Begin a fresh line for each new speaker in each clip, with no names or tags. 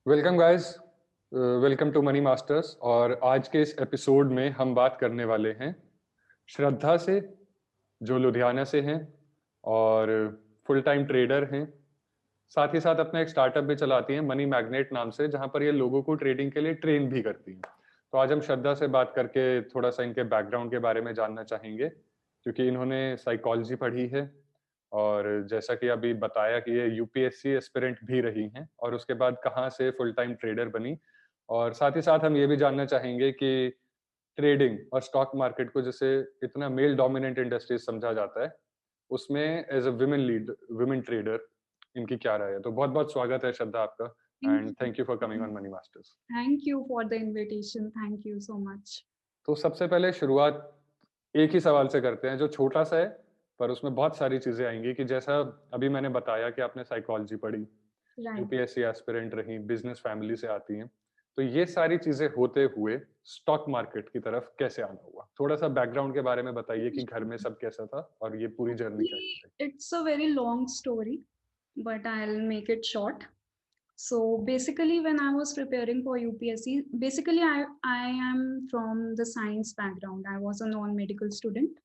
Welcome guys, welcome to money masters. और आज के इस एपिसोड में हम बात करने वाले हैं श्रद्धा से, जो लुधियाना से हैं और फुल टाइम ट्रेडर हैं। साथ ही साथ अपना एक स्टार्टअप भी चलाती हैं मनी मैग्नेट नाम से, जहां पर ये लोगों को ट्रेडिंग के लिए ट्रेन भी करती हैं। तो आज हम श्रद्धा से बात करके थोड़ा सा इनके बैकग्राउंड के बारे में जानना चाहेंगे, क्योंकि इन्होंने साइकोलॉजी पढ़ी है और जैसा कि अभी बताया कि ये यूपीएससी एस्पिरेंट भी रही हैं और उसके बाद कहाँ से फुल टाइम ट्रेडर बनी। और साथ ही साथ हम ये भी जानना चाहेंगे कि ट्रेडिंग और स्टॉक मार्केट को जैसे इतना मेल डोमिनेंट इंडस्ट्री समझा जाता है, उसमें एज अ वुमेन ट्रेडर इनकी क्या राय है। तो बहुत बहुत स्वागत है श्रद्धा आपका,
Thank
and
you.
Thank you for coming on money masters.
Thank you for the invitation. Thank you so much.
तो सबसे पहले शुरुआत एक ही सवाल से करते हैं जो छोटा सा है, पर उसमें बहुत सारी चीजें आएंगी। कि जैसा अभी मैंने बताया कि आपने साइकोलॉजी पढ़ी,
Right.
यूपीएससी एस्पिरेंट रही, बिजनेस फैमिली से आती हैं, तो ये सारी चीजें होते हुए स्टॉक मार्केट की तरफ कैसे आना हुआ? थोड़ा सा बैकग्राउंड के बारे में बताइए कि घर में सब कैसा था और ये पूरी जर्नी कैसी
Actually,
रही।
it's a very long story, but I'll make it short. So basically, when I was preparing for UPSC, basically I am from the science background. I was a non-medical student.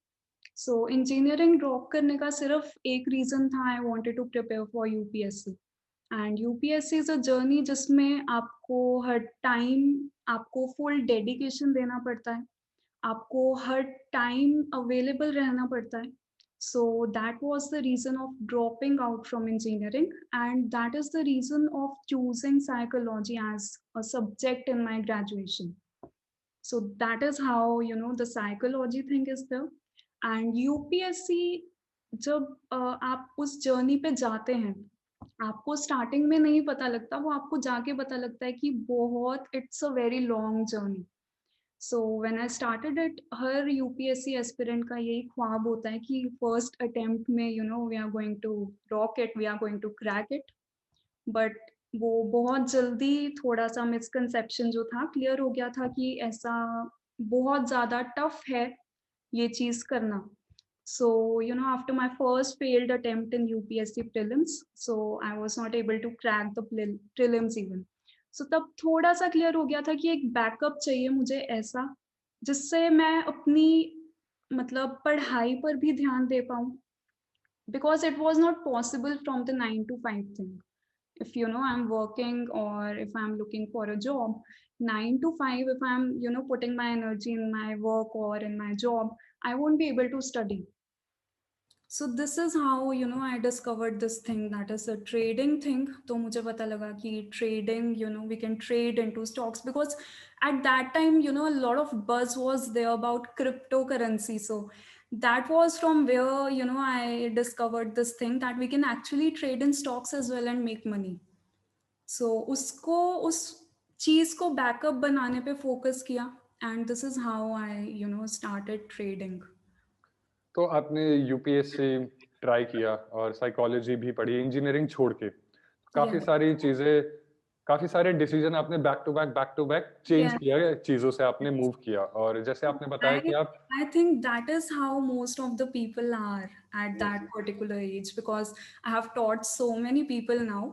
So engineering drop करने का सिर्फ एक reason था, I wanted to prepare for UPSC. And UPSC is a journey जिसमें आपको हर time आपको full dedication देना पड़ता है, आपको हर टाइम अवेलेबल रहना पड़ता है. So that was the reason of dropping out from engineering and that is the reason of choosing psychology as a subject in my graduation. So that is how the psychology thing is there. And UPSC जब आप उस journey पे जाते हैं, आपको starting में नहीं पता लगता, वो आपको जाके पता लगता है कि बहुत it's a very long journey. So when I started it, हर यूपीएससी एस्पिरेंट का यही ख्वाब होता है कि फर्स्ट अटेम्प्ट में we are going to rock it, we are going to crack it. But वो बहुत जल्दी थोड़ा-सा मिसकंसेप्शन जो था क्लियर हो गया था कि ऐसा बहुत ज़्यादा टफ है ये चीज़ करना. So, after my first failed attempt in UPSC prelims, so I was not able to crack the prelims even. So तब थोड़ा-सा क्लियर हो गया था कि एक बैकअप चाहिए मुझे ऐसा, जिससे मैं अपनी मतलब पढ़ाई पर भी ध्यान दे पाऊँ. Because it was not possible from the 9 to 5 thing. If I'm working or if I'm looking for a job, 9 to 5, if I'm putting my energy in my work or in my job, I won't be able to study. So this is how I discovered this thing, that is a trading thing. तो मुझे पता लगा कि trading, we can trade into stocks, because at that time a lot of buzz was there about cryptocurrency. So that was from where I discovered this thing, that we can actually trade in stocks as well and make money. So उसको उस चीज को backup बनाने पे focus किया, and this is how I started trading.
तो आपने UPSC try किया और साइकोलॉजी भी पढ़ी इंजीनियरिंग छोड़ के, काफी
Yeah.
सारी चीजें, काफी सारे डिसीजन आपने back to back change
Yeah.
किया, चीजों से आपने मूव किया। और जैसे आपने बताया
I
कि आप
I think that is how most of the people are at
yes,
that particular age, because I have taught so many people now.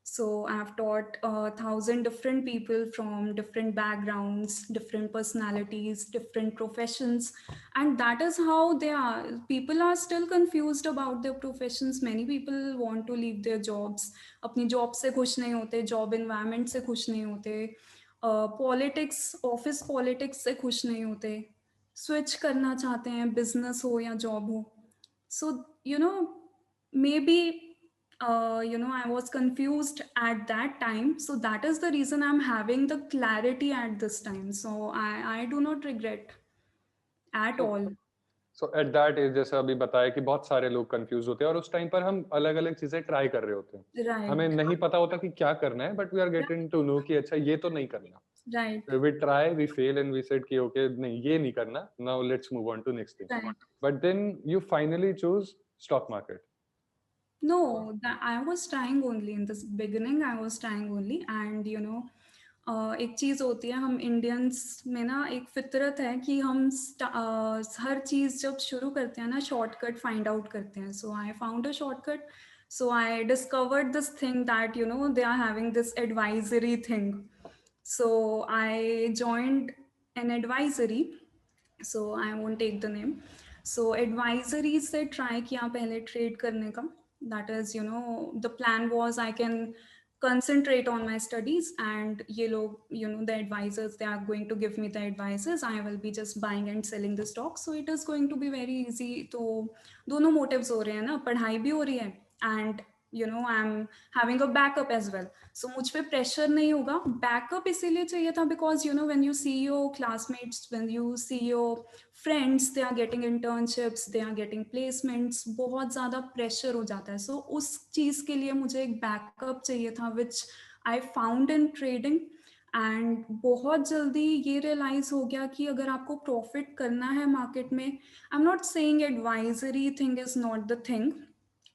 So I have taught 1,000 different people from different backgrounds, different personalities, different professions, and that is how they are. People are still confused about their professions. Many people want to leave their jobs. अपनी job से खुश नहीं होते, job environment से खुश नहीं होते, politics office politics से खुश नहीं होते, स्विच करना चाहते हैं, बिजनेस हो या जॉब हो. So you know maybe I was confused at that time. So that is the reason I am having the clarity at this time. So I do not regret at
so
all.
So at that age, जैसे अभी बताया कि बहुत सारे लोग confuse होते हैं और उस टाइम पर हम अलग अलग चीजें ट्राई कर रहे होते हैं, हमें
राइट.
नहीं पता होता कि क्या करना है, but we are getting to know कि अच्छा ये तो नहीं करना।
Right.
We try, we fail, and we said कि okay नहीं ये नहीं करना, now let's move on to next thing.
Right.
But then you finally choose stock market.
No, that I was trying only in this beginning. I was trying only, and एक चीज़ होती है, हम Indians में ना एक फितरत है कि हम हर चीज़ जब शुरू करते हैं ना, शॉर्टकट फाइंड आउट करते हैं. So I found a shortcut So I discovered this thing that, they are having this advisory thing. So I joined an advisory, so I won't take the name. So advisory से try किया पहले trade करने का. That is, the plan was I can concentrate on my studies, and ये लोग, the advisors, they are going to give me the advices. I will be just buying and selling the stock. So it is going to be very easy. तो दोनों motives हो रहे हैं ना, पढ़ाई भी हो रही है, and I'm having a backup as well. So मुझ पे प्रेशर नहीं होगा. बैकअप इसीलिए चाहिए था because when you see your classmates, when you see your friends, they are getting internships, they are getting placements, बहुत ज़्यादा प्रेशर हो जाता है. So उस चीज़ के लिए मुझे एक बैकअप चाहिए था, which I found in trading. And बहुत जल्दी ये रियलाइज हो गया कि अगर आपको प्रॉफिट करना है मार्केट में, I am not saying advisory thing is not the thing,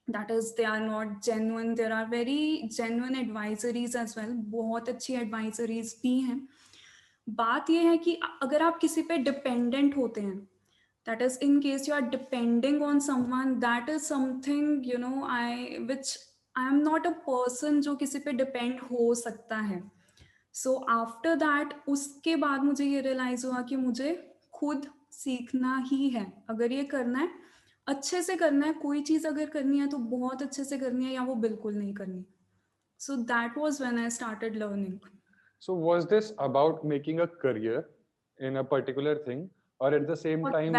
that is they are not genuine. There are very genuine advisories as well, बहुत अच्छी advisories भी हैं. बात ये है कि अगर आप किसी पे डिपेंडेंट होते हैं, that is in case you are depending on someone, that is something, I am not a person जो किसी पे डिपेंड हो सकता है. सो आफ्टर दैट, उसके बाद मुझे ये रियलाइज हुआ कि मुझे खुद सीखना ही है. अगर ये करना है, अच्छे से करना है, कोई चीज़ अगर करनी है तो बहुत अच्छे से करनी है, या वो बिल्कुल नहीं करनी. So that was when I started learning.
So was this about making a career in a particular thing, or at the same time,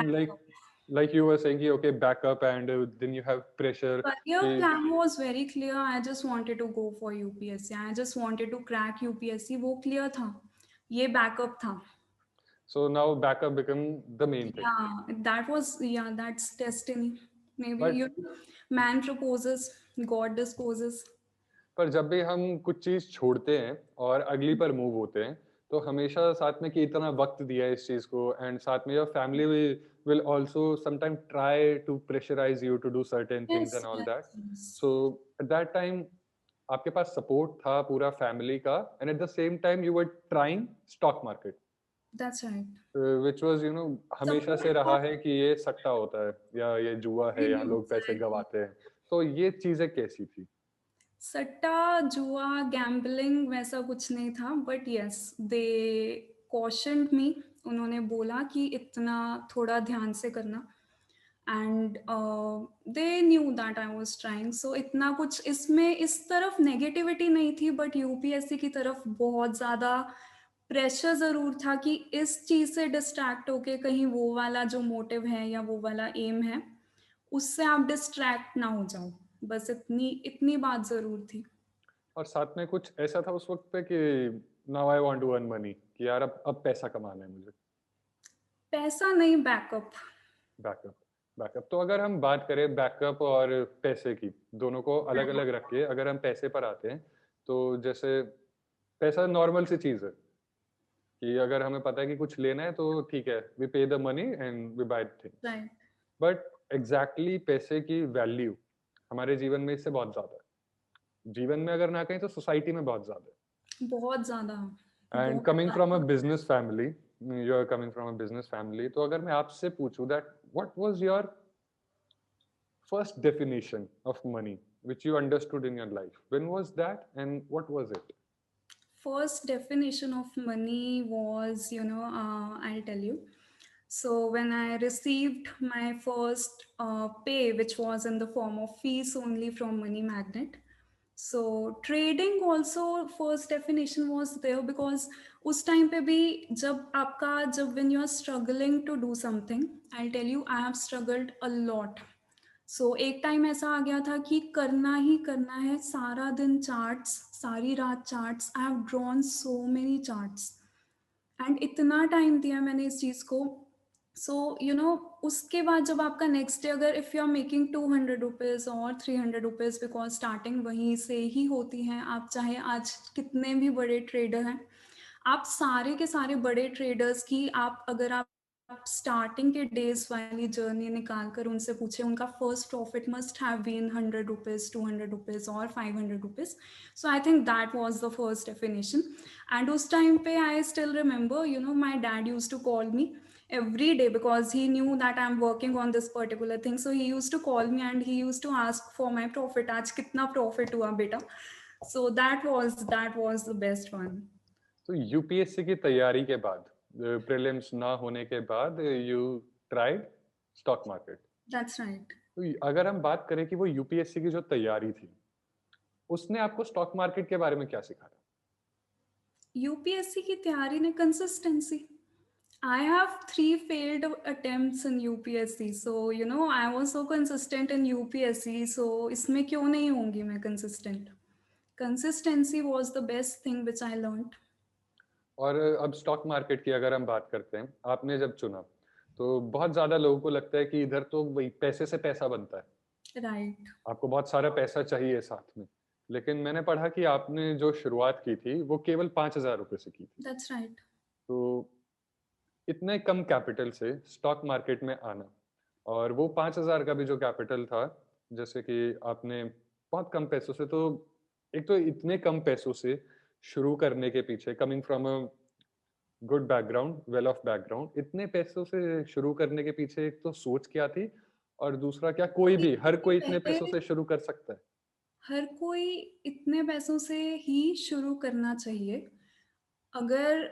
like you were saying, कि, okay, backup, and then you have pressure.
Career plan was very clear. I just wanted to go for UPSC. I just wanted to crack UPSC. वो clear था. ये backup था.
So now backup become the main thing.
Yeah, that's destiny. Maybe
But
man proposes, God disposes.
पर जब भी हम कुछ चीज छोड़ते हैं और अगली पर मूव होते हैं, तो हमेशा साथ में कि इतना वक्त दिया है इस चीज को, एंड साथ में your family will also sometimes try to pressurize you to do certain things and
Yes,
all
yes,
that.
yes.
So at that time आपके पास सपोर्ट था पूरा फैमिली का, and at the same time you were trying stock market,
That's right.
which was हमेशा से
Support
रहा
था.
है कि ये सट्टा होता है या ये जुआ है या लोग पैसे
Exactly.
गवाते हैं. तो ये चीजें कैसी थी?
सट्टा, जुआ, गैम्बलिंग वैसा कुछ नहीं था, बट यस, दे कॉशन्ड मी. उन्होंने बोला कि इतना थोड़ा ध्यान से करना, and they knew that I was trying. So इतना कुछ इसमें इस तरफ नेगेटिविटी नहीं थी, बट यूपीएससी की तरफ बहुत ज़्यादा प्रेशर ज़रूर था कि इस चीज़ से डिस्ट्रैक्ट होके कहीं वो वाला जो मोटिव है या वो वाला एम है, उससे आप डिस्ट्रैक्ट ना हो जाओ. बस इतनी इतनी बात ज़रूर थी.
और साथ में कुछ ऐसा था उस वक्त पे कि now I want to earn money, कि यार अब पैसा कमाना है मुझे.
पैसा नहीं, बैकअप.
बैकअप. बैकअप तो अगर हम बात करें बैकअप और पैसे की, दोनों को अलग अलग रख के अगर हम पैसे पर आते हैं, तो जैसे पैसा नॉर्मल सी चीज है कि अगर हमें पता है कि कुछ लेना है तो ठीक है, we pay the money and we buy things.
Right.
But exactly पैसे की वैल्यू हमारे जीवन में इससे बहुत ज्यादा है. जीवन में अगर ना कहें तो सोसाइटी में बहुत ज्यादा है.
बहुत ज़्यादा.
एंड
बहुत
कमिंग फ्रॉम अ
ज़्यादा.
Business family, you are coming from a business family, तो अगर मैं आपसे पूछूं that what was your first definition of money which you understood in your life, when was that and what was it?
First definition of money was, I'll tell you. So when I received my first pay, which was in the form of fees only from Money Magnet. So trading also first definition was there, because उस time पे भी जब आपका जब when you are struggling to do something, I'll tell you, I have struggled a lot. सो एक time ऐसा आ गया था कि करना ही करना है, सारा दिन चार्ट्स, सारी रात charts. I have drawn so many charts, and इतना टाइम दिया मैंने इस चीज़ को. सो उसके बाद जब आपका नेक्स्ट डे, अगर if you are making 200 rupees और 300 रुपीज़, बिकॉज स्टार्टिंग वहीं से ही होती है, आप चाहे आज कितने भी बड़े ट्रेडर हैं, आप सारे के सारे बड़े ट्रेडर्स की आप अगर आप स्टार्टिंग के डेज वाली जर्नी निकाल कर उनसे पूछे, उनका first profit must have been 100 rupees, 200 rupees और 500 rupees. So I think that was the first definition. And उस टाइम पे I still remember, my dad use to call me every day because he knew that I'm working on this particular thing. So he used to call me and he used to ask for my profit. Aaj kitna profit hua beta? So that was the best one.
तो UPSC की तैयारी के बाद, prelims ना होने के बाद, you tried stock market.
That's right.
तो अगर हम बात करें कि वो यूपीएससी की जो तैयारी थी, उसने आपको स्टॉक मार्केट के बारे में क्या सिखाया?
यूपीएससी की तैयारी ने consistency. I have 3 failed attempts in UPSC, so I was so consistent in UPSC, so इसमें क्यों नहीं होंगी मैं consistent? Consistency was the best thing which I learned.
और अब स्टॉक मार्केट की अगर हम बात करते हैं, आपने जब चुना, तो बहुत ज्यादा लोगों को लगता है कि इधर तो वही पैसे से पैसा बनता है,
Right.
आपको बहुत सारा पैसा चाहिए साथ में. लेकिन मैंने पढ़ा कि आपने जो शुरुआत की थी वो केवल 5,000 रुपए से की थी.
That's right.
तो इतने कम कैपिटल से स्टॉक मार्केट में आना, और वो 5,000 का भी जो कैपिटल था, जैसे कि आपने बहुत कम पैसों से, तो एक तो इतने कम पैसों से शुरू करने के पीछे, coming from a good background, well of background, इतने पैसों से शुरू करने के पीछे एक तो सोच क्या थी, और दूसरा क्या कोई भी, हर कोई इतने
पहले
पैसों से शुरू कर सकता है?
हर कोई इतने पैसों से ही शुरू करना चाहिए. अगर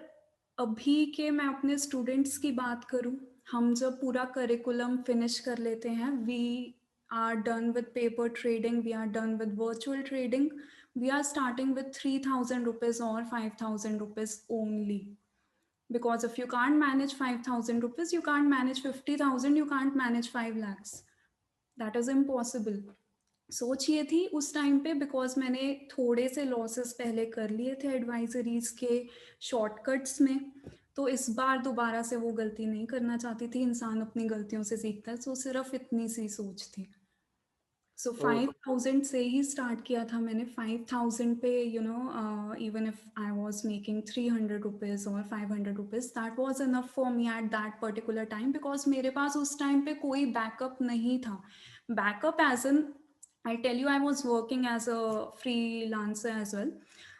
अभी के मैं अपने स्टूडेंट्स की बात करूं, हम जब पूरा करिकुलम फिनिश कर लेते हैं, we are done with paper trading, we are done with virtual trading, we are starting with 3,000 rupees or 5,000 rupees only. Because if you can't manage 5,000 rupees, you can't manage 50,000, you can't manage 5 lakhs. That is impossible. सोच ये थी उस time पे, because मैंने थोड़े से losses पहले कर लिए थे एडवाइजरीज के शॉर्टकट्स में, तो इस बार दोबारा से वो गलती नहीं करना चाहती थी. इंसान अपनी गलतियों से सीखता है. सो सिर्फ इतनी सी सोच थी. सो
तो
5,000 से ही स्टार्ट किया था मैंने. 5,000 पे even if I was making 300 rupees और 500 rupees, that was enough for me at that particular time, because मेरे पास उस टाइम पे कोई बैकअप नहीं था. Backup as in, I tell you, I was working as a freelancer as well.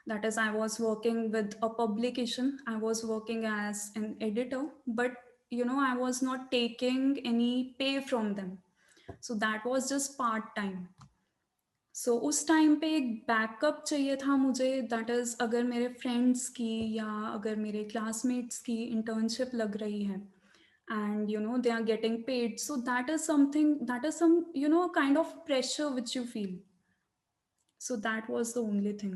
That is, I was working with a publication. I was working as an editor, but I was not taking any pay from them. So that was just part time. So उस time पे एक backup चाहिए था मुझे. That is, अगर मेरे friends की या अगर मेरे क्लासमेट्स की इंटर्नशिप लग रही है and they are getting paid, so that is something, that is some kind of pressure which you feel. So that was the only thing.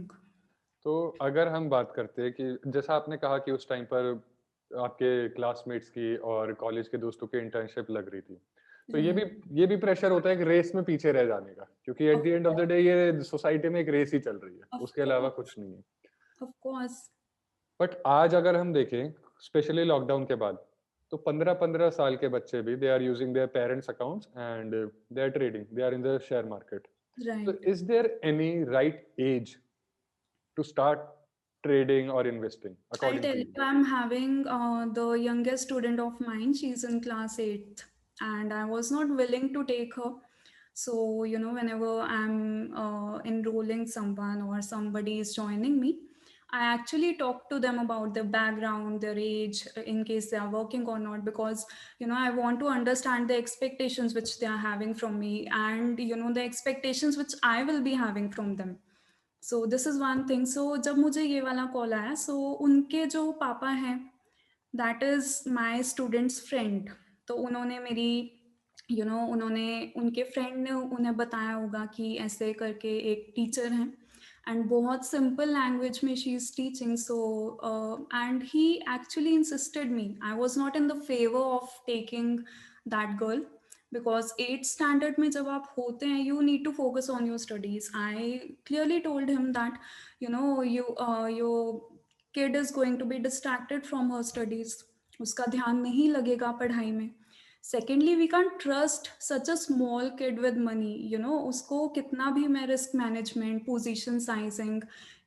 तो अगर हम बात करते हैं कि जैसा आपने कहा कि उस टाइम पर आपके क्लासमेट्स की और कॉलेज के दोस्तों की इंटर्नशिप लग रही थी, तो
Right.
ये भी प्रेशर होता है कि रेस में पीछे रह जाने का, क्योंकि at
Of
the end of the
course.
Day ये सोसाइटी में एक रेस ही चल रही है,
Of
उसके अलावा
course.
कुछ नहीं है.
Of course.
बट आज अगर हम देखें, स्पेशली लॉकडाउन के बाद, तो 15-15 साल के बच्चे भी they are using their parents accounts and they are trading, they are in the share market. So
Right.
is there any right age to start trading or investing
I'll
according
tell
to
you,
you?
I'm having the youngest student of mine. She's in class 8th, and I was not willing to take her. So, whenever I'm enrolling someone or somebody is joining me, I actually talk to them about their background, their age, in case they are working or not, because, I want to understand the expectations which they are having from me, and, the expectations which I will be having from them. So this is one thing. So जब मुझे ये वाला call आया, सो उनके जो पापा हैं, that is my students friend. तो उन्होंने मेरी उन्होंने, उनके फ्रेंड ने उन्हें बताया होगा कि ऐसे करके एक टीचर हैं, एंड बहुत सिंपल लैंग्वेज में she is teaching. So and he actually insisted me. I was not in the favour of taking that girl, because 8th standard में जब आप होते हैं, you need to focus on your studies. I clearly told him that your kid is going to be distracted from her studies. उसका ध्यान नहीं लगेगा पढ़ाई में. Secondly, we can't trust such a small kid with money. उसको कितना भी मैं risk management, position sizing,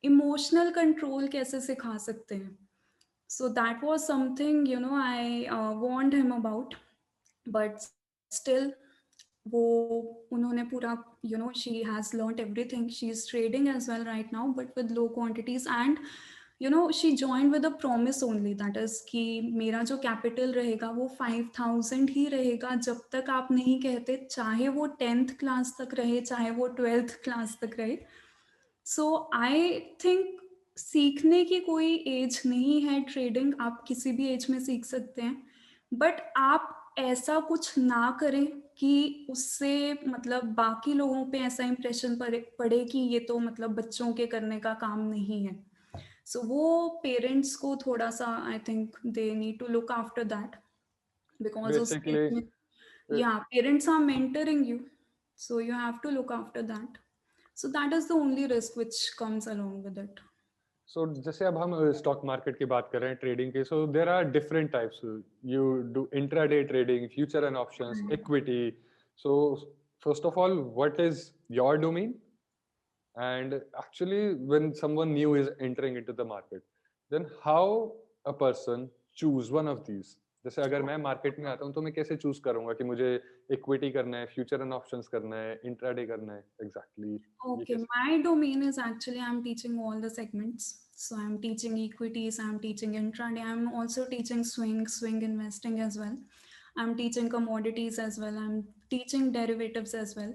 emotional control कैसे सिखा सकते हैं. So that was something I warned him about. But still, वो उन्होंने पूरा, she has learnt everything. She is trading as well right now, but with low quantities. And she joined with a promise only, that is कि मेरा जो capital रहेगा वो 5,000 ही रहेगा जब तक आप नहीं कहते, चाहे वो 10th क्लास तक रहे, चाहे वो 12th क्लास तक रहे. सो आई थिंक सीखने की कोई एज नहीं है ट्रेडिंग, आप किसी भी एज में सीख सकते हैं, बट आप ऐसा कुछ ना करें कि उससे मतलब बाकी लोगों पे ऐसा इंप्रेशन पड़े कि ये तो मतलब बच्चों के करने का काम नहीं है. सो वो पेरेंट्स को थोड़ा सा, I think they need to look after that, because उस एज
बेसिकली
में, या parents are mentoring you, so you have to look after that. So that is the only risk which comes along with it.
सो जैसे अब हम stock market की बात कर रहे हैं ट्रेडिंग की, so there are different types. You do intraday trading, future and options,
Right.
Equity. So first of all, what is your domain? And actually, when someone new is entering into the market, then how a person choose one of these? जैसे अगर मैं market में आता हूँ तो मैं कैसे choose करूंगा कि मुझे इक्विटी करना है, फ्यूचर एंड ऑप्शंस करना है, इंट्राडे करना है, एग्जैक्टली ये
Okay,
कैसे?
my domain is actually I'm teaching all the segments. So I'm teaching equities, I'm teaching intraday, I'm also teaching swing investing as well. I'm teaching commodities as well. I'm teaching derivatives as well.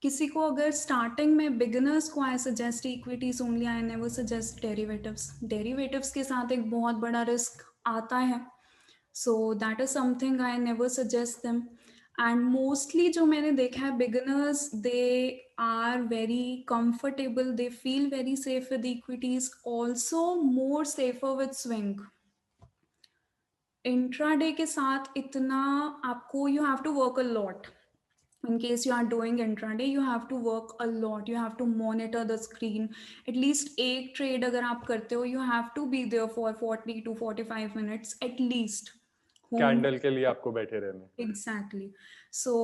किसी को अगर starting में beginners को I suggest equities only, I never suggest derivatives. Derivatives के साथ एक बहुत बड़ा रिस्क आता है, so that is something I never suggest them. And mostly जो मैंने देखा है, beginners they are very comfortable, they feel very safe with equities, also more safer with swing. Intraday के साथ इतना आपको, you have to work a lot. In case you are doing intraday, you have to work a lot, you have to monitor the screen. At least एक trade अगर आप करते हो, you have to be there for 40 to 45 minutes at least. Home.
Candle के लिए आपको बैठे रहना है.
Exactly. So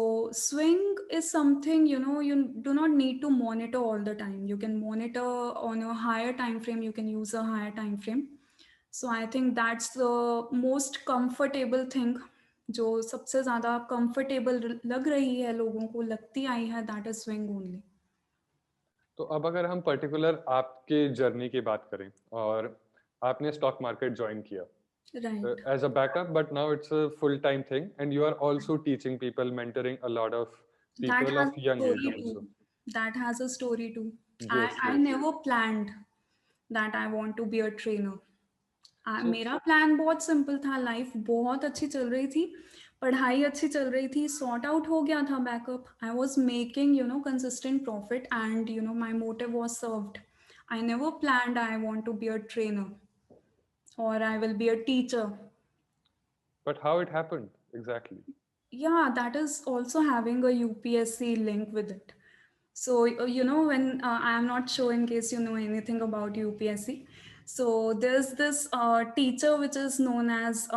swing is something, you do not need to monitor all the time. You can monitor on a higher time frame, you can use a higher time frame. So I think that's the most comfortable thing, जो सबसे ज्यादा comfortable लग रही है लोगों को, लगती आई है, दैट इज स्विंग ओनली.
तो अब अगर हम पर्टिकुलर आपके जर्नी की बात करें, और आपने स्टॉक मार्केट ज्वाइन किया
right.
as a backup, but now it's a full-time thing, and you are also teaching people, mentoring a lot of
That
people
has
of
a
young age
story too.
also.
That has a story too. I
Yes,
I
yes.
never planned that I want to be a trainer.
So,
मेरा plan बहुत simple था, life बहुत अच्छी चल रही थी, पढ़ाई अच्छी चल रही थी, सॉर्ट आउट हो गया था backup, I was making consistent profit, and my motive was served. I never planned I want to be a trainer or I will be a teacher.
but how it happened exactly?
Yeah, that is also having a UPSC link with it. So, when I am not sure in case you know anything about UPSC. So, there's this teacher which is known as,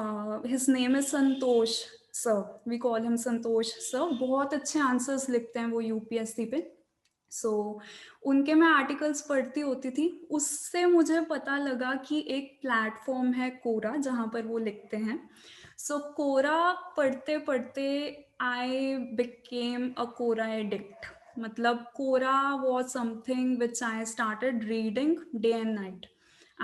his name is Santosh sir. We call him Santosh sir. बहुत अच्छे answers लिखते हैं वो UPSC पे. सो उनके मैं articles पढ़ती होती थी, उससे मुझे पता लगा कि एक प्लेटफॉर्म है कोरा जहाँ पर वो लिखते हैं. सो कोरा पढ़ते पढ़ते I became a Quora addict. मतलब Quora was something which I started reading day and night,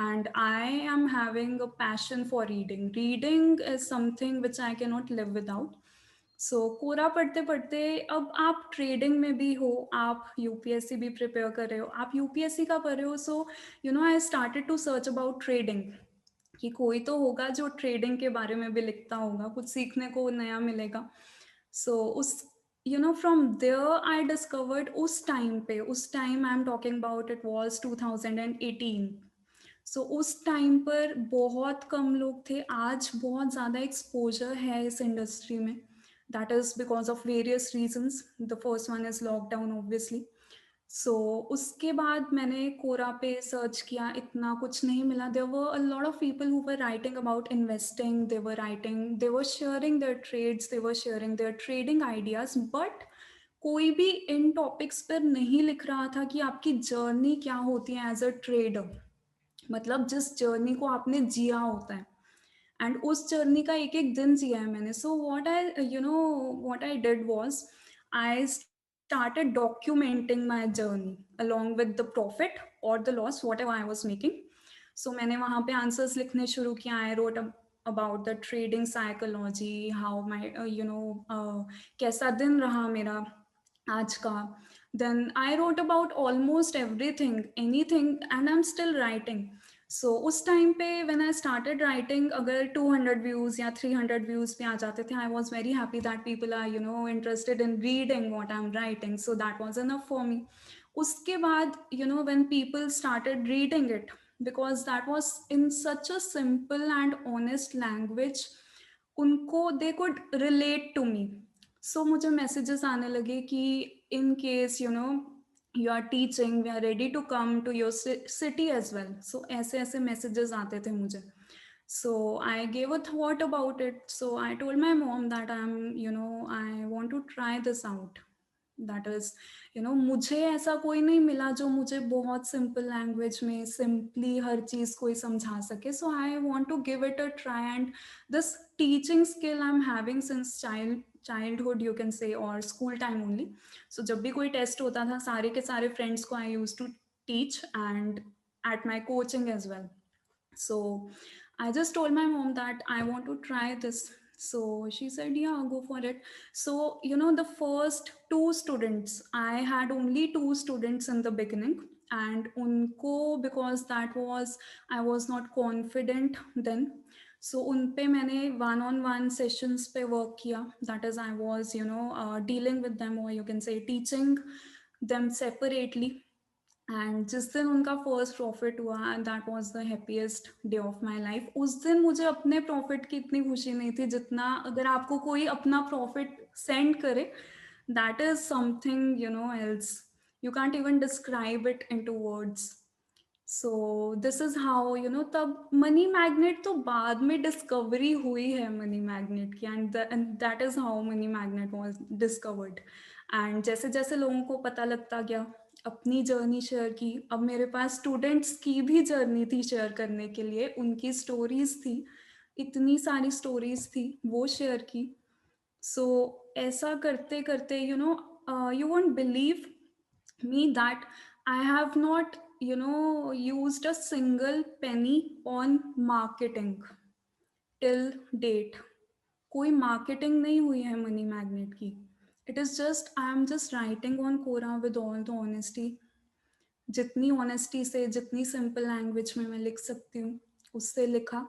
and I am having a passion for reading. Reading is something which I cannot live without. सो कोरा पढ़ते पढ़ते अब आप trading में भी हो, आप UPSC भी प्रिपेयर कर रहे हो, आप यूपीएससी का पढ़ रहे हो. So I started to search about trading, कि कोई तो होगा जो ट्रेडिंग के बारे में भी लिखता होगा, कुछ सीखने को नया मिलेगा. सो उस फ्रॉम देयर आई डिस्कवर्ड, उस time I am talking about, it was 2018. सो उस टाइम पर बहुत कम लोग थे, आज बहुत ज़्यादा एक्सपोजर है इस इंडस्ट्री में. That is because of various reasons. The first one is lockdown obviously. So उसके बाद मैंने कोरा पे सर्च किया, इतना कुछ नहीं मिला. There were a lot of people who were writing about investing, they were sharing their trades, they were sharing their trading ideas, but कोई भी इन टॉपिक्स पर नहीं लिख रहा था कि आपकी जर्नी क्या होती है एज अ ट्रेडर. मतलब जिस जर्नी को आपने जिया होता है, एंड उस जर्नी का एक एक दिन जिया है मैंने. So what I did was, I started documenting my journey along with the profit or the loss whatever I was making. सो मैंने वहाँ पे आंसर्स लिखने शुरू किया. I wrote about the trading psychology, how my कैसा दिन रहा मेरा आज का. Then I wrote about almost everything, anything, and I'm still writing. So उस टाइम पे when I started writing, अगर 200 views या 300 views पे आ जाते थे, I was very happy that people are interested in reading what I'm writing. So that was enough for me. उसके बाद when people started reading it, because that was in such a simple and honest language, उनको they could relate to me. So मुझे messages आने लगे कि in case you are teaching, we are ready to come to your city as well. So ऐसे ऐसे messages आते थे मुझे. So I gave a thought about it. So I told my mom that I want to try this out. That is, मुझे ऐसा कोई नहीं मिला जो मुझे बहुत सिंपल लैंग्वेज में सिंपली हर चीज कोई समझा सके. So I want to give it a try. And this teaching skill I am having since childhood, you can say, or school time only. So जब भी कोई टेस्ट होता था, सारे के सारे फ्रेंड्स को I use to teach, and at my coaching as well. So I just told my mom that I want to try this. So she said, yeah, go for it. So the first two students, I had only two students in the beginning, and unko, because that was, I was not confident then. So उन पे मैंने one on one sessions पे work किया. That is, I was dealing with them, or you can say teaching them separately. And जिस दिन उनका first profit हुआ, that was the happiest day of my life. उस दिन मुझे अपने प्रॉफिट की इतनी खुशी नहीं थी जितना अगर आपको कोई अपना प्रॉफिट सेंड करे. That is something else. You can't even describe it into words. So this is how तब मनी मैग्नेट तो बाद में डिस्कवरी हुई है मनी मैग्नेट की, and that is how many magnet was discovered. And जैसे जैसे लोगों को पता लगता गया, अपनी जर्नी शेयर की. अब मेरे पास स्टूडेंट्स की भी जर्नी थी शेयर करने के लिए, उनकी स्टोरीज थी, इतनी सारी स्टोरीज थी, वो शेयर की. सो ऐसा करते करते you won't believe me that I have not used a single penny on marketing till date. कोई मार्केटिंग नहीं हुई है मनी मैग्नेट की. It is just, I am just writing on Quora with all the honesty. जितनी honesty से, जितनी simple language में मैं लिख सकती हूँ, उससे लिखा.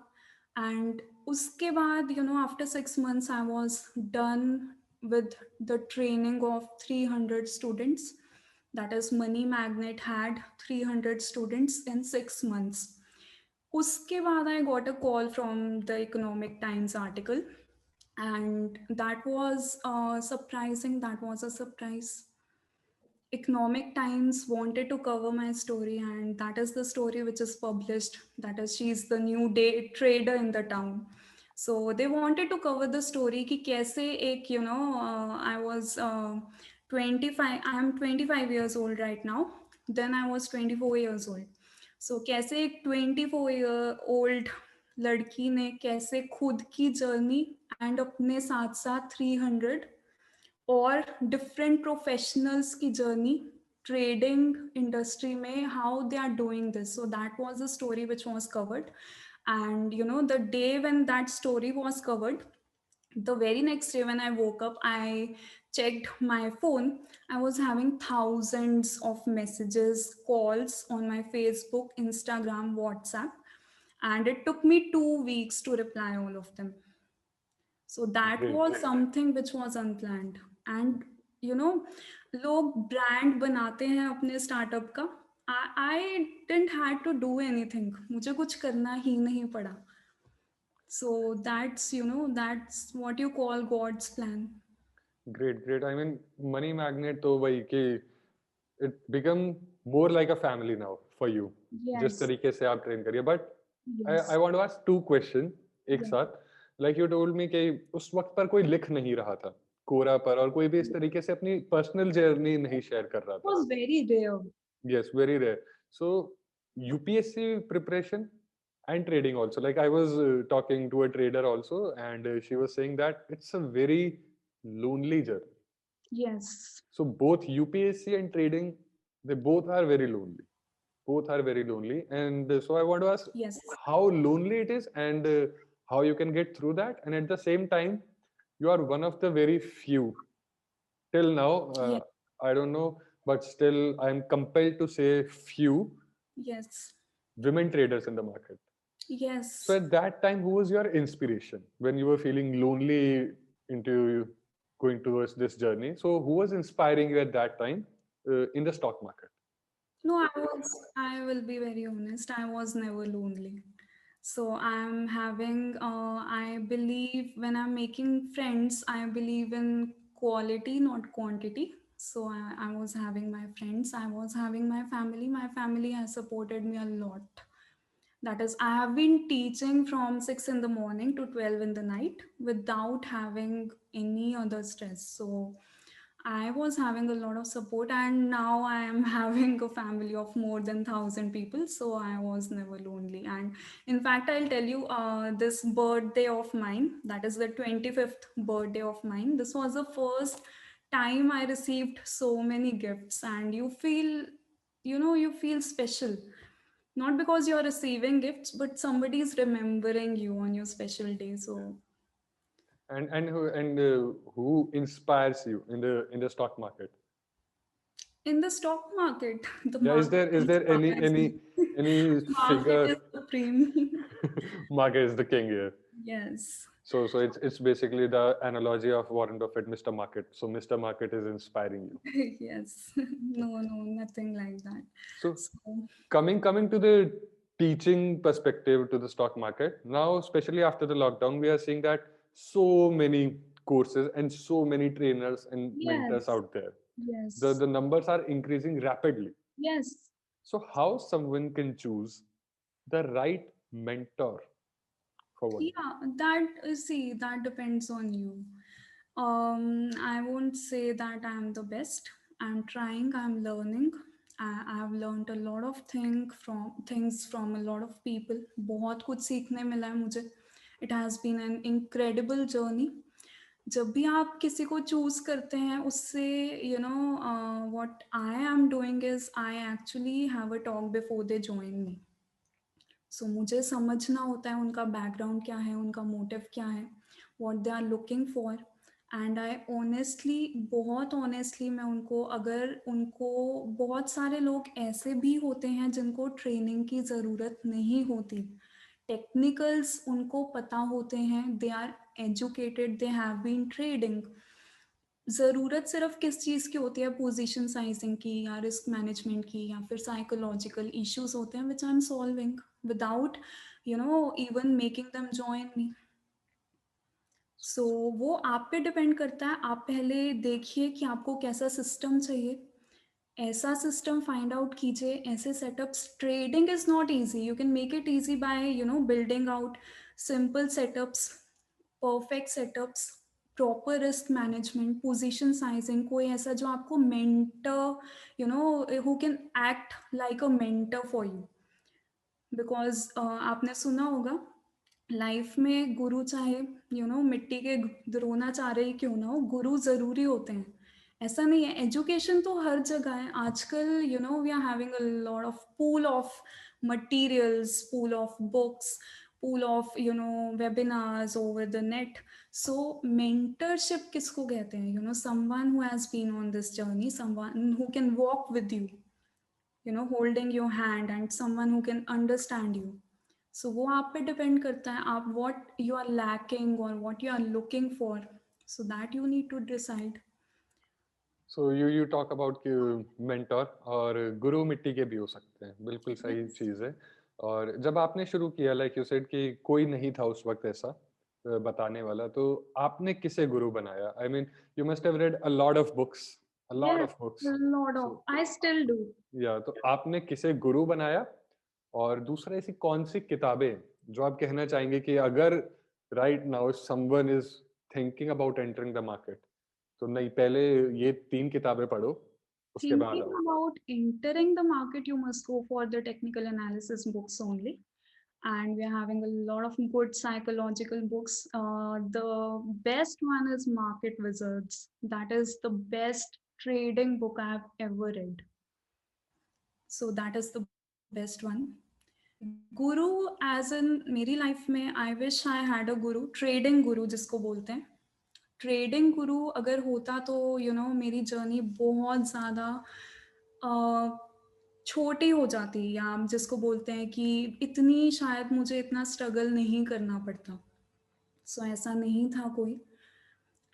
एंड उसके बाद after 6 months I was done with the training of 300 students. That is, Money Magnet had 300 students in 6 months. Uske baad I got a call from the Economic Times article, and that was surprising. That was a surprise. Economic Times wanted to cover my story, and that is the story which is published. That is, she's the new day trader in the town. So they wanted to cover the story कि कैसे एक I was 25. I am 25 years old right now. Then I was 24 years old. So कैसे एक 24-year old लड़की ने कैसे खुद की जर्नी एंड अपने साथ साथ 300 और डिफरेंट प्रोफेशनल्स की जर्नी ट्रेडिंग इंडस्ट्री में, how they are doing this. So that was the story which was covered. And the day when that story was covered, the very next day when I woke up, I checked my phone. I was having thousands of messages, calls on my Facebook, Instagram, WhatsApp, and it took me 2 weeks to reply all of them. So that
Great.
was something which was unplanned. And लोग brand बनाते हैं अपने startup का. I didn't had to do anything. मुझे कुछ करना ही नहीं पड़ा. So that's what you call God's plan.
Great, great. I mean, Money Magnet तो वही कि it become more like a family now for you. जिस
Yes.
तरीके से आप ट्रेन करिए. But
Yes.
I want to ask two question एक
Yeah.
साथ. Like you told me कि उस वक्त पर कोई लिख नहीं रहा था कोरा पर, और कोई भी इस तरीके से अपनी पर्सनल जर्नी नहीं शेयर कर रहा
It
था.
was very rare.
Yes, very rare. So UPSC preparation and trading also. Like I was talking to a trader also, and she was saying that it's a very lonely journey.
Yes.
So both UPSC and trading, they both are very lonely. both are very lonely, and so I want to ask
Yes.
how lonely it is, and how you can get through that, and at the same time you are one of the very few till now,
Yes.
I don't know, but still I'm compelled to say few
Yes.
women traders in the market. So
Yes.
at that time, who was your inspiration when you were feeling lonely into going towards this journey? So who was inspiring you at that time in the stock market?
No, I will be very honest, I was never lonely. So I believe when I'm making friends, I believe in quality, not quantity. So I was having my friends, I was having my family. My family has supported me a lot. That is, I have been teaching from 6 in the morning to 12 in the night without having any other stress. So I was having a lot of support, and now I am having a family of more than 1,000 people. So I was never lonely. And in fact, I'll tell you, this birthday of mine, that is the 25th birthday of mine, this was the first time I received so many gifts, and you feel special, not because you're receiving gifts, but somebody's remembering you on your special day. So
And who inspires you in the stock market?
in the stock market, the
Yeah, is
market
there
inspires me.
any
Market
figure?
is supreme.
Market is the king here.
Yes.
So it's basically the analogy of Warren Buffett, Mr. Market. So Mr. Market is inspiring you.
Yes. No, no, nothing like that.
So
So,
coming to the teaching perspective to the stock market now, especially after the lockdown, we are seeing that so many courses and so many trainers and mentors
yes.
out there.
Yes.
The numbers are increasing rapidly.
Yes.
So how someone can choose the right mentor for one?
Yeah, see, that depends on you. I won't say that I'm the best. I'm trying, I'm learning. I've learned a lot of things from a lot of people. बहुत कुछ सीखने मिला है मुझे. It has been an incredible journey. जब भी आप किसी को चूज करते हैं उससे what I am doing is I actually have a talk before they join me. सो मुझे समझना होता है उनका बैकग्राउंड क्या है, उनका मोटिव क्या है, what they are looking for. And I honestly, बहुत ऑनेस्टली, मैं उनको, अगर उनको, बहुत सारे लोग ऐसे भी होते हैं जिनको ट्रेनिंग की ज़रूरत नहीं होती, टेक्निकल्स उनको पता होते हैं, they are educated, they have been trading. ज़रूरत सिर्फ किस चीज़ की होती है, पोजीशन साइजिंग की या रिस्क मैनेजमेंट की या फिर साइकोलॉजिकल इश्यूज होते हैं which I am solving without even making them join me. So वो आप पे डिपेंड करता है. आप पहले देखिए कि आपको कैसा सिस्टम चाहिए, ऐसा सिस्टम फाइंड आउट कीजिए. ऐसे setups, trading is not easy. You can make it easy by building out simple setups, perfect setups, proper risk management, position sizing. कोई ऐसा जो आपको mentor, who can act like a mentor for you. Because आपने सुना होगा, life में गुरु चाहे मिट्टी के द्रोणाचार्य ही क्यों ना हो, गुरु जरूरी होते हैं. ऐसा नहीं है, एजुकेशन तो हर जगह है आजकल. We are having a lot of pool of materials, pool of books, pool of webinars over the net. So mentorship किसको कहते हैं? Someone who has been on this journey, someone who can walk with you, holding your hand, and someone who can understand you. So वो आप पे depend करता है, आप what you are lacking or what you are looking for, so that you need to decide.
So you talk about कि mentor और गुरु मिट्टी के भी हो सकते हैं, बिल्कुल सही
Yes.
चीज़ है. और जब आपने शुरू किया, लाइक यू सेड कि कोई नहीं था उस वक्त ऐसा बताने वाला, तो आपने किसे गुरु बनाया? I mean you must have read a lot of books, a lot
Yes,
of books.
a lot of.
So
I still do.
या तो आपने किसे गुरु बनाया, और दूसरा ऐसी कौन सी किताबें जो आप कहना चाहेंगे कि अगर right now someone is thinking about entering the market, तो नहीं, पहले ये 3 किताबें पढ़ो, उसके बाद
Thinking
आओ.
about entering the market, you must go for the technical analysis books only. And we are having a lot of good psychological books. The best one is Market Wizards. That is the best trading book I have ever read. So that is the best one. Guru, as in मेरी life में, I wish I had a guru, trading guru जिसको बोलते हैं. Trading गुरु अगर होता तो मेरी journey बहुत ज़्यादा छोटी हो जाती, या हम जिसको बोलते हैं कि इतनी शायद मुझे इतना स्ट्रगल नहीं करना पड़ता. सो ऐसा नहीं था कोई.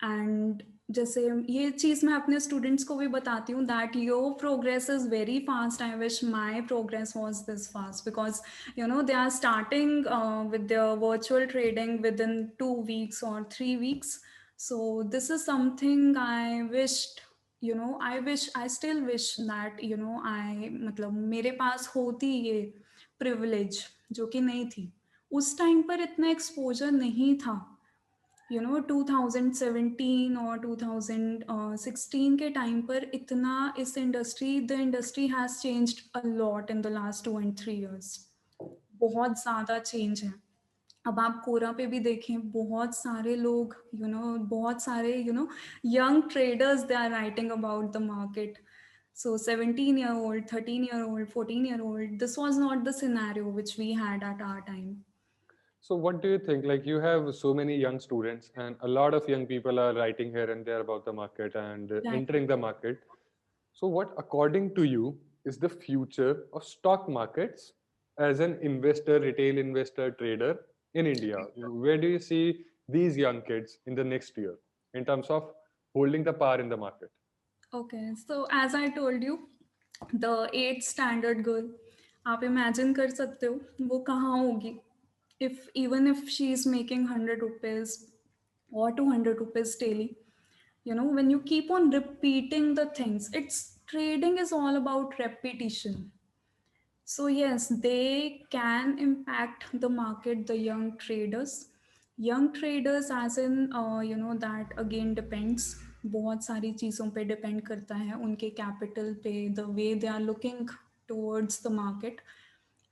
एंड जैसे ये चीज़ मैं अपने स्टूडेंट्स को भी बताती हूँ that your progress is very fast. I wish my progress was this fast because they are starting with the virtual trading with in 2 weeks or 3 weeks. So this is something I wished, I still wish that I मतलब मेरे पास होती ये privilege, जो कि नहीं थी उस time पर. इतना एक्सपोजर नहीं था 2017 और 2016 के टाइम पर. इतना इस industry, the industry has changed a lot in the last 2 and 3 years. बहुत ज़्यादा चेंज है. अब आप कोरा पे भी देखें, बहुत सारे लोग बहुत सारे young traders they are writing about the market. So 17-year-old, 13-year-old, 14-year-old, this was not the scenario which we had at our time.
So what do you think? Like, you have so many young students and a lot of young people are writing here and there about the market and entering the market. So what, according to you, is the future of stock markets as an investor, retail investor, trader in India? Where do you see these young kids in the next year in terms of holding the power in the market?
Okay, so as I told you, the 8th standard girl, आप imagine कर सकते हो वो कहाँ होगी if even if she is making 100 rupees or 200 rupees daily. When you keep on repeating the things, it's trading is all about repetition. So yes, they can impact the market, the young traders. Young traders as in that again depends, बहुत सारी चीज़ों पे depend करता है, उनके capital पे, the way they are looking towards the market.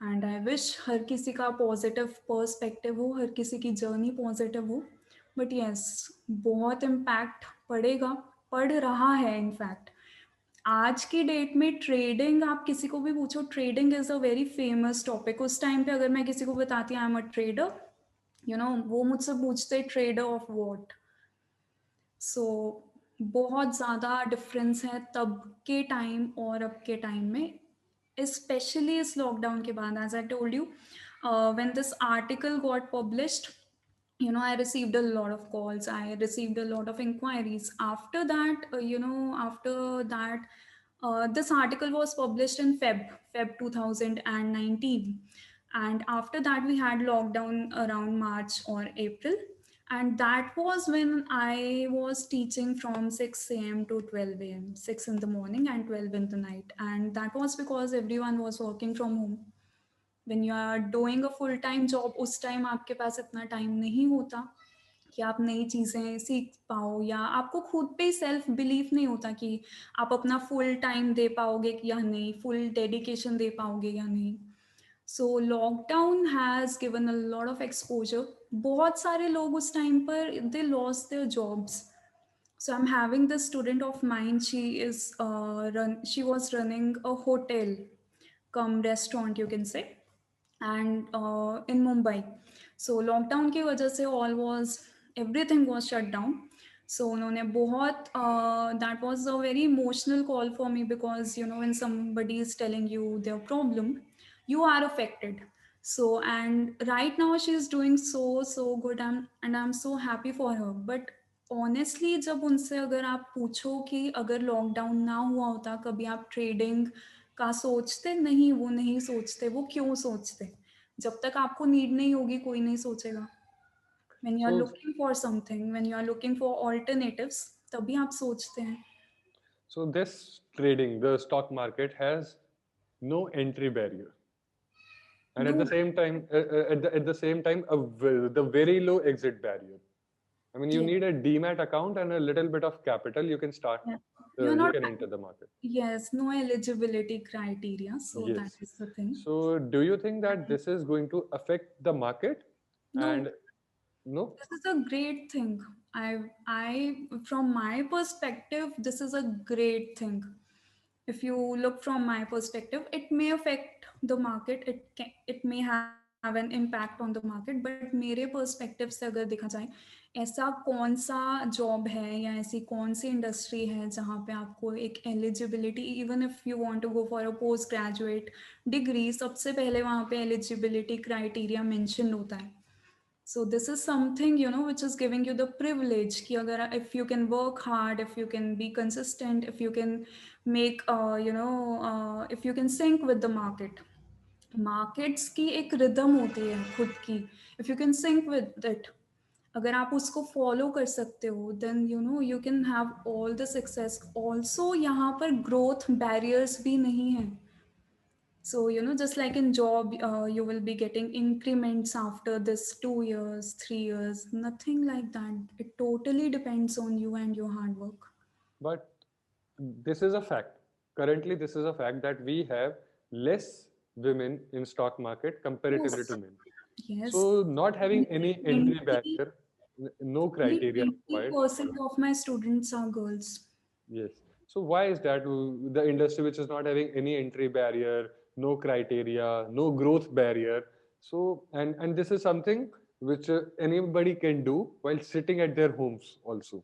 And I wish हर किसी का पॉजिटिव पर्सपेक्टिव हो, हर किसी की जर्नी पॉजिटिव हो. बट येस, बहुत इम्पैक्ट पड़ेगा, पड़ रहा है इनफैक्ट. आज की डेट में ट्रेडिंग, आप किसी को भी पूछो, trading is a very famous topic. उस टाइम पे अगर मैं किसी को बताती आई एम अ ट्रेडर, वो मुझसे पूछते ट्रेडर ऑफ व्हाट. सो बहुत ज़्यादा डिफरेंस है तब के टाइम और अब के टाइम में, स्पेशली इस लॉकडाउन के बाद. As I told you, when this article got published, I received a lot of calls, I received a lot of inquiries. After that, this article was published in Feb 2019, and after that we had lockdown around March or April. And that was when I was teaching from 6 a.m. to 12 a.m., 6 in the morning and 12 in the night. And that was because everyone was working from home. When you are doing a full time job, उस time आपके पास इतना time नहीं होता कि आप नई चीज़ें सीख पाओ, या आपको खुद पे सेल्फ बिलीफ नहीं होता कि आप अपना फुल टाइम दे पाओगे या नहीं, फुल डेडिकेशन दे पाओगे या नहीं. So lockdown has given a lot of exposure. बहुत सारे लोग उस टाइम पर they lost their jobs. So I'm having this student of mine. She was running a hotel cum restaurant, you can say, and in Mumbai. So lockdown की वजह से everything was shut down. So उन्होंने बहुत that was a very emotional call for me, because when somebody is telling you their problem, you are affected. So and right now she is doing so good, and I'm so happy for her. But honestly जब उनसे अगर आप पूछो कि अगर lockdown ना हुआ होता कभी आप ट्रेडिंग का सोचते, नहीं, वो नहीं सोचते. वो क्यों सोचते? जब तक आपको नीड नहीं होगी कोई नहीं सोचेगा. when you are
So,
looking for something, when you are looking for alternatives, तभी आप सोचते हैं.
so this trading, the stock market has no entry barrier. And at the
No,
same time, at the same time, the very low exit barrier. I mean, you
yeah,
need a demat account and a little bit of capital. You can start.
yeah. You're
You
not,
can enter the market.
yes, no eligibility criteria, so that
Yes.
is the thing.
So, do you think that this is going to affect the market?
No,
And no.
this is a great thing. I from my perspective, this is a great thing. If you look from my perspective, it may affect the market, it may have an impact on the market, but मेरे perspective से अगर देखा जाए, ऐसा कौन सा job है या ऐसी कौन सी इंडस्ट्री है जहाँ पे आपको एक eligibility, even if you want to go for a post graduate degree, सबसे पहले वहाँ पे एलिजिबिलिटी क्राइटेरिया मेंशन होता है. So this is something, which is giving you the privilege कि अगर if you can work hard, if you can be consistent, if you can make if you can sync with the markets की एक rhythm होती है खुद की. If you can sync with it, अगर आप उसको follow कर सकते हो, then you can have all the success. Also यहाँ पर growth barriers भी नहीं है. So, just like in job, you will be getting increments after this 2 years, 3 years, nothing like that. It totally depends on you and your hard work.
But this is a fact. Currently, this is a fact that we have less women in stock market comparatively
Yes.
to men.
Yes.
So not having any entry
20,
barrier, no
only
criteria required.
20% of my students are girls.
Yes. So why is that the industry which is not having any entry barrier, no criteria, no growth barrier? So and this is something which anybody can do while sitting at their homes also.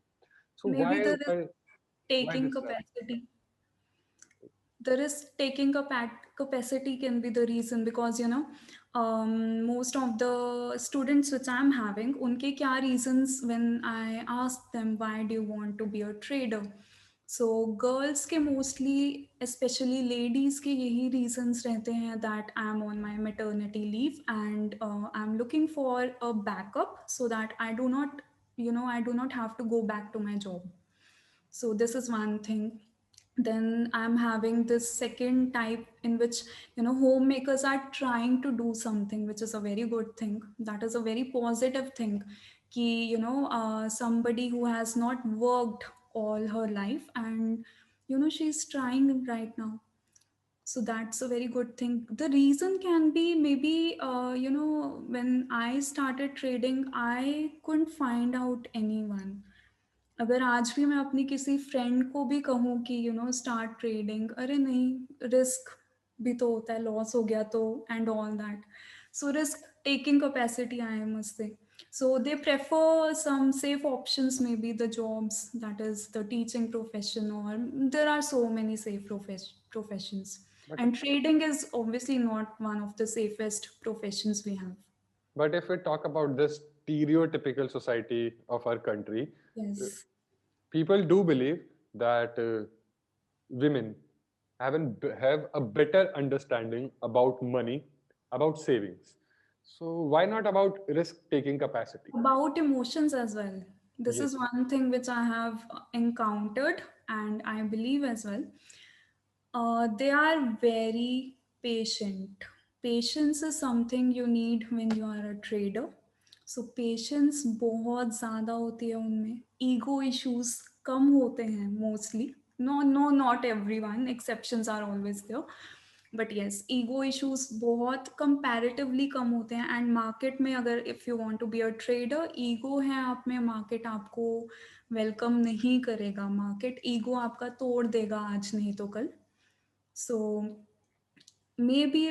So
Maybe there is
why
taking
this gap?
capacity. There is taking up capacity can be the reason, because most of the students which I'm having, unke kya reasons when I ask them why do you want to be a trader, so girls के mostly, especially ladies के यही reasons रहते हैं that I'm on my maternity leave and I'm looking for a backup so that I do not I do not have to go back to my job. So this is one thing. Then I'm having this second type in which homemakers are trying to do something, which is a very good thing. That is a very positive thing. Ki somebody who has not worked all her life and she's trying right now. So that's a very good thing. The reason can be maybe when I started trading, I couldn't find out anyone. अगर आज भी मैं अपनी किसी friend को भी कहूँ कि स्टार्ट ट्रेडिंग, अरे नहीं, रिस्क भी तो होता है, लॉस हो गया तो, and all that. So risk taking capacity I must say. So they prefer some safe options, maybe the jobs, that is the teaching profession, or there are so many safe professions.
But
And trading is obviously not one of the safest professions we have.
but if we talk about this stereotypical society of our country, uh,
Yes.
people do believe that women have a better understanding about money, about savings. So why not about risk-taking capacity?
About emotions as well. This
Yes.
is one thing which I have encountered, and I believe as well. They are very patient. Patience is something you need when you are a trader. So patience बहुत ज़्यादा होती है उनमें. Ego issues कम होते हैं mostly. No, no, not everyone. Exceptions are always there. But yes, ego issues बहुत comparatively कम होते हैं. एंड मार्केट में अगर if you want to be a trader, ego है आप में, मार्केट आपको वेलकम नहीं करेगा. मार्केट ईगो आपका तोड़ देगा आज नहीं तो कल. सो maybe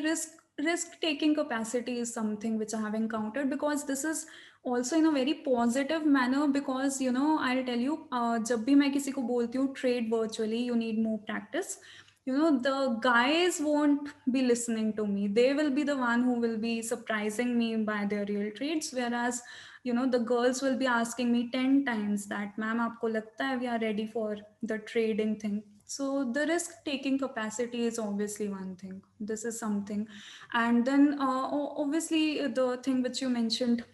risk taking capacity is something which I have encountered, because this is also in a very positive manner. Because I'll tell you, जब भी मैं किसी को बोलती हूँ trade virtually, you need more practice, the guys won't be listening to me. They will be the one who will be surprising me by their real trades, whereas the girls will be asking me 10 times that, ma'am, aapko lagta hai we are ready for the trading thing. So the risk taking capacity is obviously one thing. This is something. And then obviously the thing which you mentioned,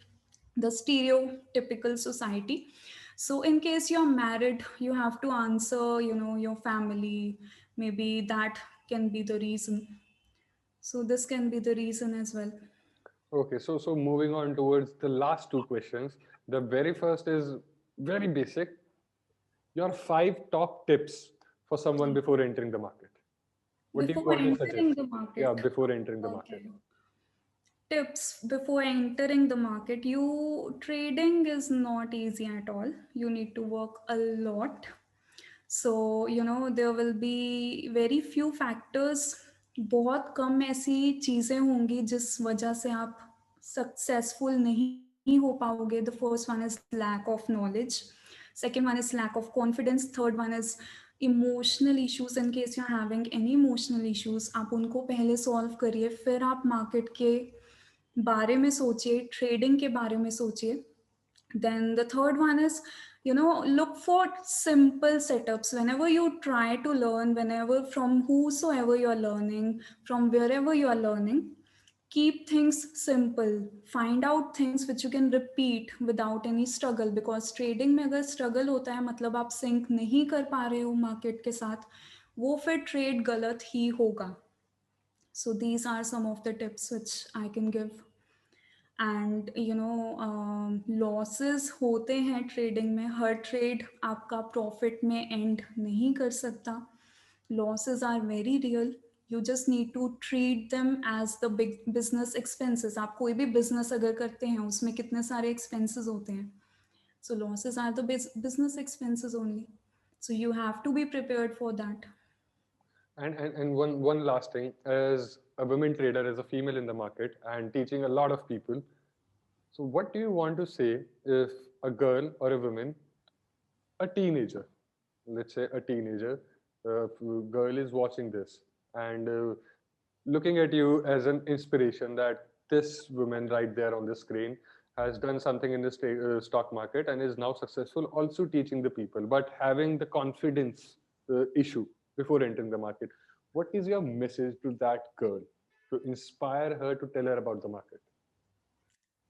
the stereotypical society. So in case you're married, you have to answer your family. Maybe that can be the reason. So this can be the reason as well.
Okay, so moving on towards the last two questions. The very first is very basic. Your 5 top tips for someone before entering the market. What do you
Before
want to
entering
suggest?
the
Yeah,
market.
before entering the market.
Okay. Tips before entering the market. You trading is not easy at all. You need to work a lot. So there will be very few factors बहुत कम ऐसी चीज़ें होंगी जिस वजह से आप successful नहीं हो पाओगे. The first one is lack of knowledge, second one is lack of confidence, third one is emotional issues. In case you are having any emotional issues, आप उनको पहले सॉल्व करिए, फिर आप मार्केट के बारे में सोचिए, ट्रेडिंग के बारे में सोचिए. Then the third one is, look for simple setups whenever you try to learn, whenever from whosoever you're learning, from wherever you are learning. Keep things simple. Find out things which you can repeat without any struggle. Because trading में अगर struggle होता है मतलब आप sync नहीं कर पा रहे हो market के साथ, वो फिर trade गलत ही होगा. So these are some of the tips which I can give. And losses होते हैं ट्रेडिंग में. हर ट्रेड आपका प्रॉफिट में एंड नहीं कर सकता. Losses are very real. You just need to treat them as the big business expenses. आप कोई भी बिजनेस अगर करते हैं उसमें कितने सारे एक्सपेंसेस होते हैं. So losses are the business expenses only. So you have to be prepared for that.
And one last thing, as a women trader, as a female in the market, and teaching a lot of people. So, what do you want to say if a girl or a woman, a teenager, let's say a teenager, girl is watching this and looking at you as an inspiration that this woman right there on the screen has done something in the stock market and is now successful, also teaching the people, but having the confidence issue before entering the market. What is your message to that girl to inspire her to tell her about the market?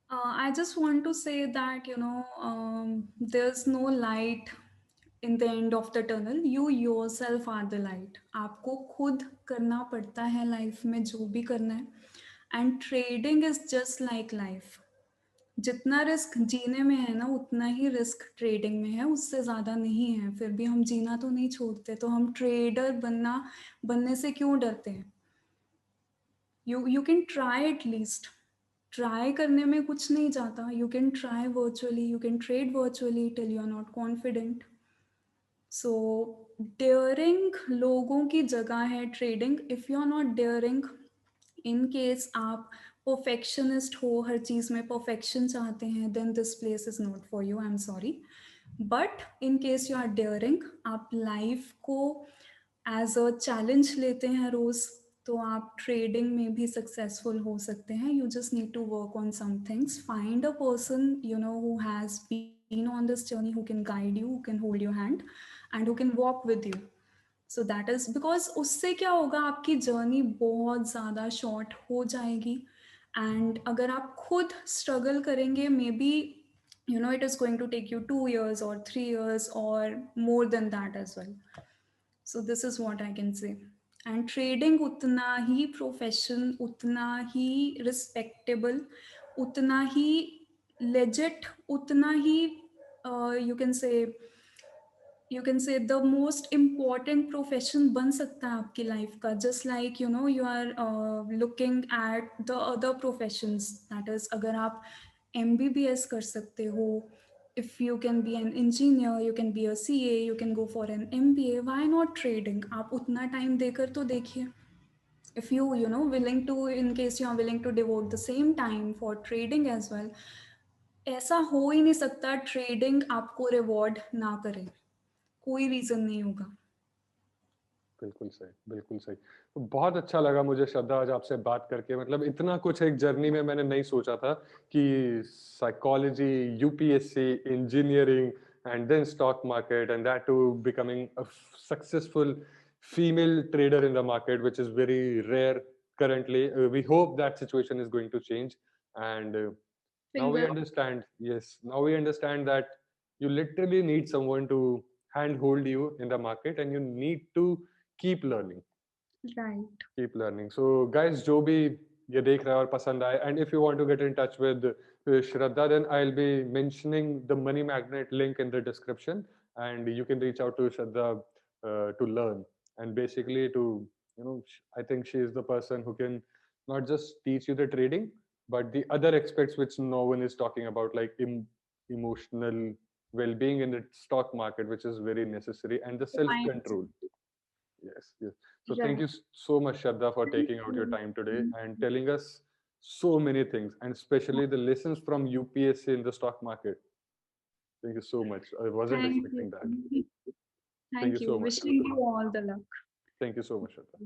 I just want to say that, there's no light in the end of the tunnel. You yourself are the light. आपको खुद करना पड़ता है life में जो भी करना है. And trading is just like life. जितना रिस्क जीने में है ना उतना ही रिस्क ट्रेडिंग में है, उससे ज़्यादा नहीं है. फिर भी हम जीना तो नहीं छोड़ते, तो हम ट्रेडर बनने से क्यों डरते हैं. You can try at least. Try करने में कुछ नहीं जाता. You can try virtually, you can trade virtually till you are not confident. So daring लोगों की जगह है trading. If you are not daring, in case आप परफेक्शनिस्ट हो, हर चीज़ में परफेक्शन चाहते हैं, then this place is not for you. I am sorry. But in case you are daring, आप लाइफ को एज अ चैलेंज लेते हैं रोज़, तो आप ट्रेडिंग में भी सक्सेसफुल हो सकते हैं. You just need to work on some things. Find a person who has been on this journey, who can guide you, who can hold your hand and who can walk with you. So that is because उससे क्या होगा, आपकी journey बहुत ज़्यादा short हो जाएगी. And अगर आप खुद स्ट्रगल करेंगे, may be it is going to take you 2 years or 3 years or more than that as well. So this is what I can say. And trading उतना ही प्रोफेशन, उतना ही रिस्पेक्टेबल, उतना ही legit, उतना ही you can say the most important profession बन सकता है आपकी लाइफ का. Just like you are looking at the other professions. That is, अगर आप MBBS कर सकते हो, if you can be an engineer, you can be a CA, you can go for an MBA, why not trading? आप उतना time देकर तो देखिए. If you willing to, in case you are willing to devote the same time for trading as well, ऐसा हो ही नहीं सकता trading आपको रिवॉर्ड ना करे. कोई रीजन नहीं होगा.
बिल्कुल सही, बिल्कुल सही. तो बहुत अच्छा लगा मुझे श्रद्धा आज आपसे बात करके. मतलब इतना कुछ एक जर्नी में मैंने नहीं सोचा था कि psychology, UPSC, engineering and then stock market and that too becoming a successful female trader in the market, which is very rare currently. We hope that situation is going to change. And now we
Finger.
understand, yes, now we understand that you literally need someone to handhold you in the market and you need to keep learning.
Right.
Keep learning. So guys, जो भी ये देख रहा है और पसंद आए, and if you want to get in touch with Shraddha, then I'll be mentioning the Money Magnet link in the description, and you can reach out to Shraddha to learn. And basically to, I think she is the person who can not just teach you the trading, but the other aspects which no one is talking about, like emotional well-being in the stock market, which is very necessary, and the
Mindset.
self-control. Yes, yes. So
Yeah.
thank you so much, Shraddha, for taking out your time today and telling us so many things, and especially the lessons from UPSC in the stock market. Thank you so much. I wasn't
Thank
expecting that.
you.
Thank you
Thank you.
so much,
Wishing
Shraddha.
you all the luck.
Thank you so much, Shraddha.